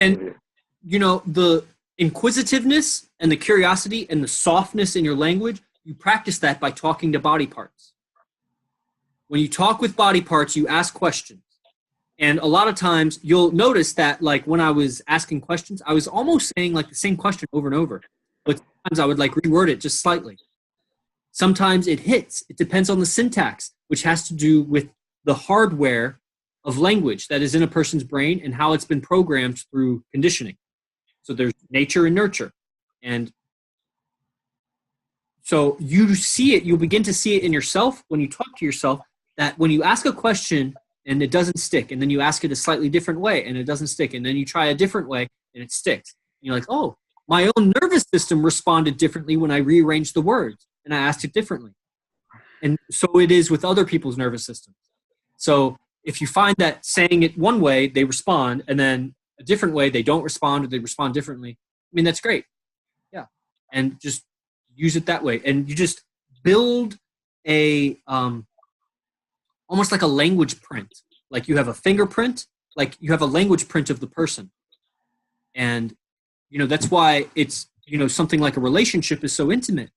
And, the inquisitiveness and the curiosity and the softness in your language, you practice that by talking to body parts. When you talk with body parts, you ask questions. And a lot of times you'll notice that, like, when I was asking questions, I was almost saying like the same question over and over. But sometimes I would like reword it just slightly. Sometimes it hits. It depends on the syntax, which has to do with the hardware of language that is in a person's brain and how it's been programmed through conditioning. So there's nature and nurture. And so you see it, you'll begin to see it in yourself when you talk to yourself, that when you ask a question and it doesn't stick, and then you ask it a slightly different way and it doesn't stick, and then you try a different way and it sticks. And you're like, oh, my own nervous system responded differently when I rearranged the words and I asked it differently. And so it is with other people's nervous systems. So if you find that saying it one way, they respond, and then a different way, they don't respond, or they respond differently, I mean, that's great. Yeah. And just use it that way. And you just build a, almost like a language print. Like you have a fingerprint, like you have a language print of the person. And, that's why it's, something like a relationship is so intimate,